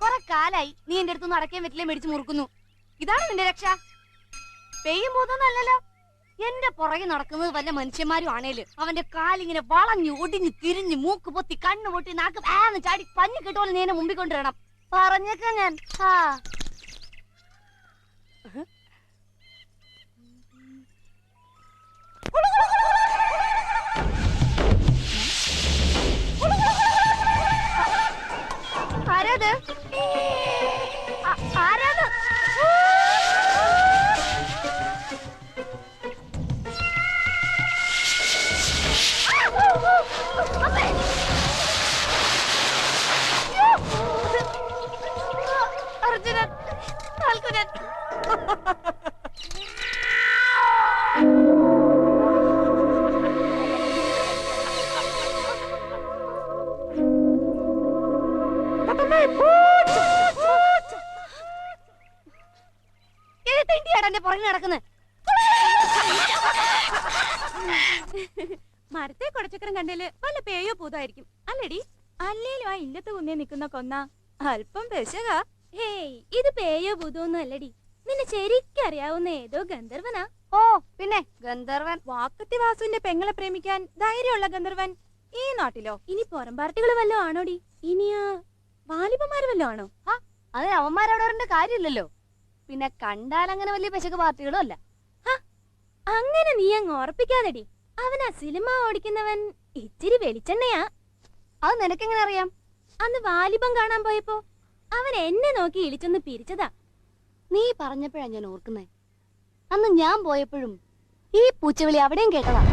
കൊറേ കാലായി നീ എന്റെ അടുത്തൊന്നും അടക്കാൻ പറ്റില്ല മേടിച്ച് മുറുക്കുന്നു. ഇതാണ് നിന്റെ രക്ഷ? പെയ്യും പോകുന്നല്ലോ. എന്റെ പുറകെ നടക്കുന്നത് വല്ല മനുഷ്യന്മാരും ആണേല് അവന്റെ കാലിങ്ങനെ വളഞ്ഞു ഒടിഞ്ഞു തിരിഞ്ഞു മൂക്ക് പൊത്തി കണ്ണു പൊട്ടി നാക്ക് ആന്ന് ചാടി പഞ്ഞു കിട്ടുപോലെ നീ എന്നെ മുമ്പിൽ കൊണ്ടുവരണം. പറഞ്ഞേക്കാ ഞാൻ. ആരാത്? ആരാത്? അർജുനൻ, ഫാൽഗുനൻ. മരത്തെ കൊടച്ചക്രം കണ്ടേല് വല്ല പേയോ പൂതായിരിക്കും അല്ലടി. അല്ലേലും ആ ഇല്ലത്ത് കുന്നേ നിക്കുന്ന കൊന്ന അല്പം പെശക. ഹേയ്, ഇത് പേയോ ഭൂതമൊന്നും അല്ലടി. നിന്നെ ശരിക്കറിയാവുന്ന ഏതോ ഗന്ധർവനാ. ഓ പിന്നെ ഗന്ധർവൻ. വാക്കത്തി വാസുവിന്റെ പെങ്ങളെ പ്രേമിക്കാൻ ധൈര്യമുള്ള ഗന്ധർവൻ ഈ നാട്ടിലോ? ഇനി പുറം പാർട്ടികൾ വല്ലോ ആണോടി? ഇനിയാ വാലിബന്മാര് വല്ലോ ആണോ? അതിന് അവന്മാരവിടെ വരേണ്ട കാര്യമില്ലല്ലോ. പിന്നെ കണ്ടാൽ അങ്ങനെ വലിയ പെശക പാർട്ടികളും അല്ല. അങ്ങനെ നീ അങ്ങ് ഓർപ്പിക്കാതെടി. അവനാ സിനിമ ഓടിക്കുന്നവൻ ഇച്ചിരി വെളിച്ചെണ്ണയാ. അത് നിനക്കെങ്ങനെ അറിയാം? അന്ന് വാലിബം കാണാൻ പോയപ്പോ അവൻ എന്നെ നോക്കി ഇളിച്ചൊന്ന് പിരിച്ചതാ. നീ പറഞ്ഞപ്പോഴാ ഞാൻ ഓർക്കുന്നേ. അന്ന് ഞാൻ പോയപ്പോഴും ഈ പൂച്ചവിളി അവിടെയും കേട്ടതാ.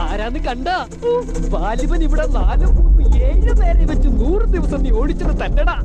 ആരാന്ന് കണ്ട? വാലിബൻ ഇവിടെ 4, 3, 7 പേരെ വെച്ച് 100 ദിവസം നീ ഓടിച്ചത് തന്നെടാ.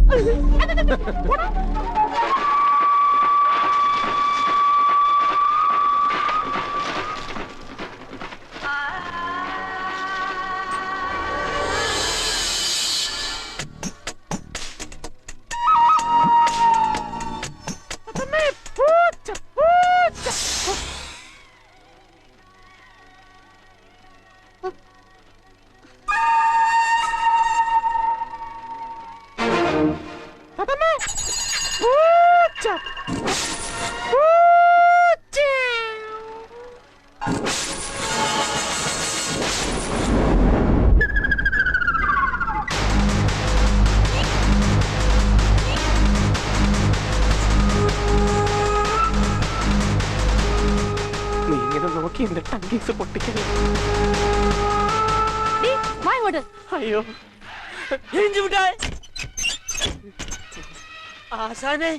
അയ്യോ ആശാനെ,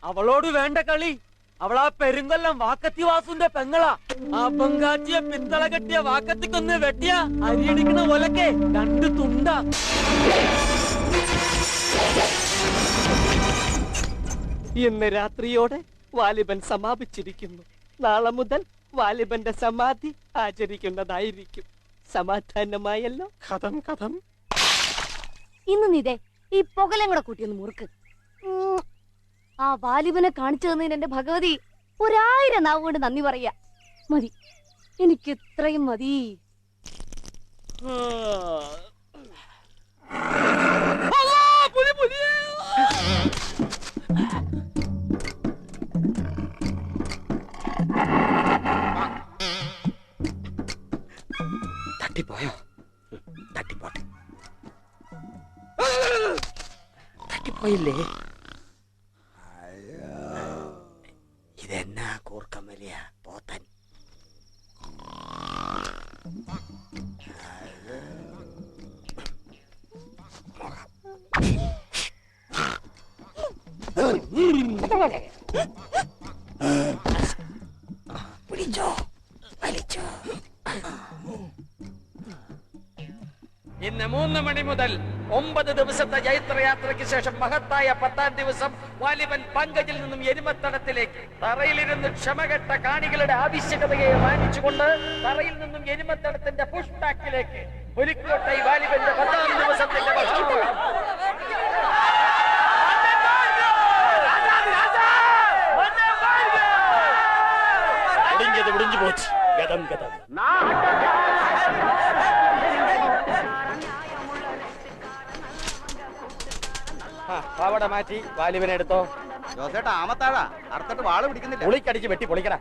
അവളോട് വേണ്ട കളി. അവളാ പെരുങ്കൊല്ലം വാക്കത്തി വാസുന്റെ പെങ്ങളാ. ആ ബംഗാച്ചിയെ പിന്തള കെട്ടിയ വാക്കത്തിക്കൊന്ന് വെട്ടിയ അരിയടിക്കണ പോലൊക്കെ 2 തുണ്ട. ഇന്ന് രാത്രിയോടെ വാലിബൻ സമാപിച്ചിരിക്കുന്നു. നാളെ മുതൽ വാലിബന്റെ സമാധി ആചരിക്കുന്നതായിരിക്കും. സമാധാനമായല്ലോ? കഥം കഥം. ഇന്ന് നീതേ ഈ പുകലം കൂടെ കൂട്ടിയൊന്ന് മുറുക്ക്. ആ വാലിബനെ കാണിച്ചു തന്നതിന് എന്റെ ഭഗവതി 1000 നാവ് കൊണ്ട് നന്ദി പറയാ. മതി, എനിക്ക് ഇത്രയും മതി. തട്ടിപ്പോയോ? തട്ടിപ്പോട്ടെ. തട്ടിപ്പോയില്ലേ? ഇതെന്നാ കൂർക്കം വലിയ പോത്തൻ. പിടിച്ചോ, വലിച്ചോ. ഇന്ന് 3 മണി മുതൽ 9 ദിവസത്തെ ജൈത്രയാത്രയ്ക്ക് ശേഷം മഹത്തായ 10ാം ദിവസം വാലിബൻ പങ്കജിൽ നിന്നും എരുമത്തടത്തിലേക്ക് തറയിലിരുന്ന് ക്ഷമകെട്ട കാണികളുടെ ആവശ്യകതയെ മാനിച്ചുകൊണ്ട് തറയിൽ നിന്നും എരുമത്തടത്തിന്റെ പുഷ് ബാക്കിലേക്ക് ഒരുക്കോട്ടെ വാലിബന്റെ 10ാം ദിവസത്തിന്റെ ഭക്ഷണം. പോച്ച് ഗതം ഗതം. പാവട മാറ്റി വാലിബനെ എടുത്തോ. ജോസേട്ടാ ആമത്താഴാ അറുത്തിട്ട് വാള് പിടിക്കുന്നില്ല. പുളിക്കടിച്ച് വെട്ടി പൊളിക്കടാ.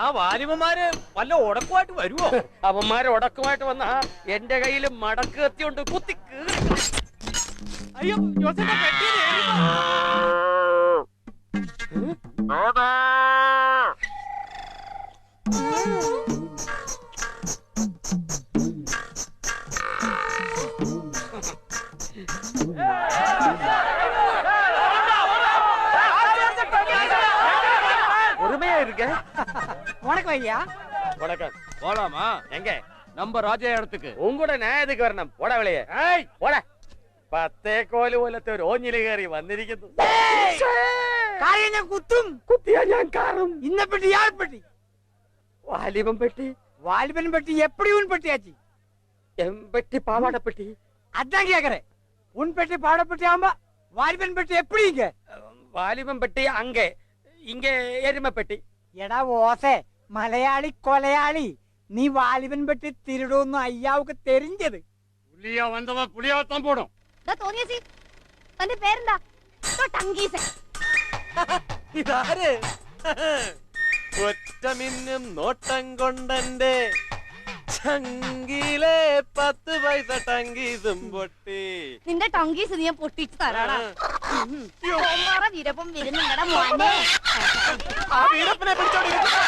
ആ വാലിബന്മാര് വല്ല ഉടക്കുമായിട്ട് വരുവോ? അവന്മാര് ഉടക്കമായിട്ട് വന്ന എന്റെ കയ്യിൽ മടക്ക് കത്തിയുണ്ട്, കുത്തി കീറി. അയ്യോ ജോസേട്ടാ പെട്ടിയിൽ എലിപ്പ. பொறுமையா இருக்க. வணக்கம் ஐயா. வணக்கம். போலாமா? எங்க நம்ம ராஜா இடத்துக்கு. உங்கூட நான் எதுக்கு வரணும்? போட வெளியே. പോടാ. 10 കോല് പോലത്തെ ഒരു ഓഞ്ഞില് കയറി വന്നിരിക്കുന്നു. കാര്യം ഞാൻ കുത്തും. കുത്തിയാ ഞാൻ കാറും. ഇന്ന പെട്ടി യാർ പെട്ടി? വാലിബൻ പെട്ടി. വാലിബൻ പെട്ടി എപ്പടി ഉൻ പെട്ടിയാച്ചി? എമ്പെട്ടി പാവാട പെട്ടി. அதான் கேக்குறேன். உன் பெட்டி பாடப்பட்டி ஆமா வாலிபன் பெட்டி எப்படி இங்க? വാലിബൻ പെട്ടി അங்கே ഇങ്ങ എരുമ പെട്ടി. എടാ ഓസേ മലയാളി കൊലയാളി, നീ വാലിബൻ പെട്ടി തിരുടോന്ന് അയ്യാവുക്ക് തെരിഞ്ഞത്. പുലിയാ വന്നവ പുലിയാത്താൻ പോടും. തോന്നിയച്ചി തന്റെ പേരെന്താ? ടങ്കീസൻ. ഇതാര്? ഒറ്റമിന്നും നോട്ടം കൊണ്ടെന്റെ ചങ്കിലെ 10 പൈസ ടങ്കീസും പൊട്ടി. നിന്റെ ടങ്കീസ് നീ പൊട്ടിച്ചു തരാടാ. ഓമ്പാറ വീരപ്പം വരുന്നുണ്ടടാ മോനെ. ആ വീരപ്പനെ പിടിച്ചോണ്ടിരിക്കുന്നു.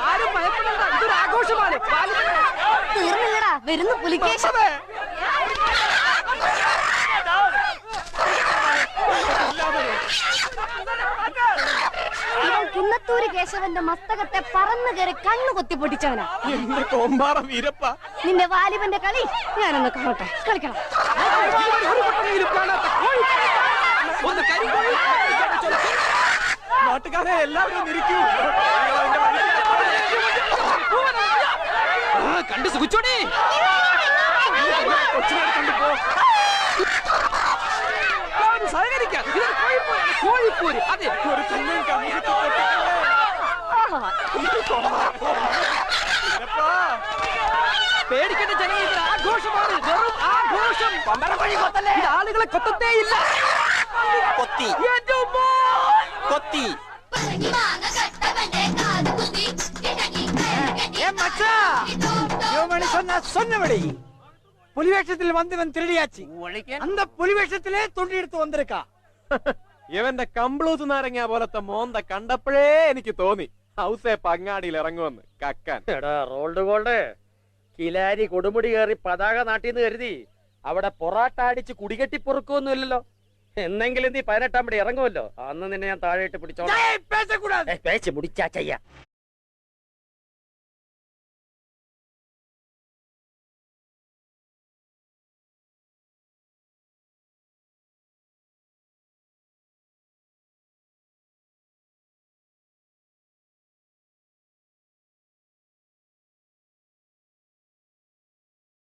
ആരും ഭയപ്പെടണ്ട, ഇതൊരു ആഘോഷമാണ്. തീർന്നില്ലടാ, വരുന്നു പുലിക്കേശം. ഇവൻ കുന്നത്തൂര് കേശവന്റെ മസ്തകത്തെ പറന്നു കയറി കണ്ണു കൊത്തി പൊട്ടിച്ചവനാ. എന്റെ കോമ്പാറ വീരപ്പ. നിന്റെ വാലിബന്റെ കളി ഞാനൊന്ന് കാണട്ടെ. കളിക്കണം. ഒന്ന് കരിങ്കോഴി. നാട്ടുകാരെ എല്ലാവരും നിരിക്കൂ. കണ്ടു സുഖിച്ചോടി. സഹകരിക്കാം. ഇതൊരു കോഴിപ്പോരാണ്, കോഴിപ്പോര്. അതെ, ഒരു കണ്ണും കമ്മിട്ട് പേടിക്കേണ്ട ജനങ്ങൾ, ഇത് ആഘോഷമാണ്, വെറും ആഘോഷം. ഇത് ആളുകളെ കൊത്തത്തേ ഇല്ല. കൊത്തി കൊത്തി. சொன்னபடி புலிவேஷத்தில் வந்தவன் திருடியாச்சு. அந்த புலிവേഷത്തിലെ തുണ്ടിയെടുത്ത് വന്നിരിക്കാ. ഇവന്റെ കംപ്ലൂസ് നാരങ്ങ പോലത്തെ മോന്ത കണ്ടപ്പോഴേ എനിക്ക് തോന്നി ഹൗസേ പങ്ങാടിയിൽ ഇറങ്ങുമെന്ന് കക്കാൻ. എടാ റോൾഡ് ഗോൾഡ്, കിലാരി കൊടുമുടി കയറി പതാക നാട്ടിന്ന് കരുതി അവിടെ പൊറാട്ട അടിച്ച് കുടികെട്ടി പൊറുക്കൊന്നുമില്ലല്ലോ. എന്നെങ്കിലും നീ 18 പടി ഇറങ്ങുമല്ലോ, അന്ന് നിന്നെ ഞാൻ താഴെ ഇട്ട് പിടിച്ചോളാം. பேசக்கூடாது. പേച്ച് മുടിച്ചാ ചെയ്യ.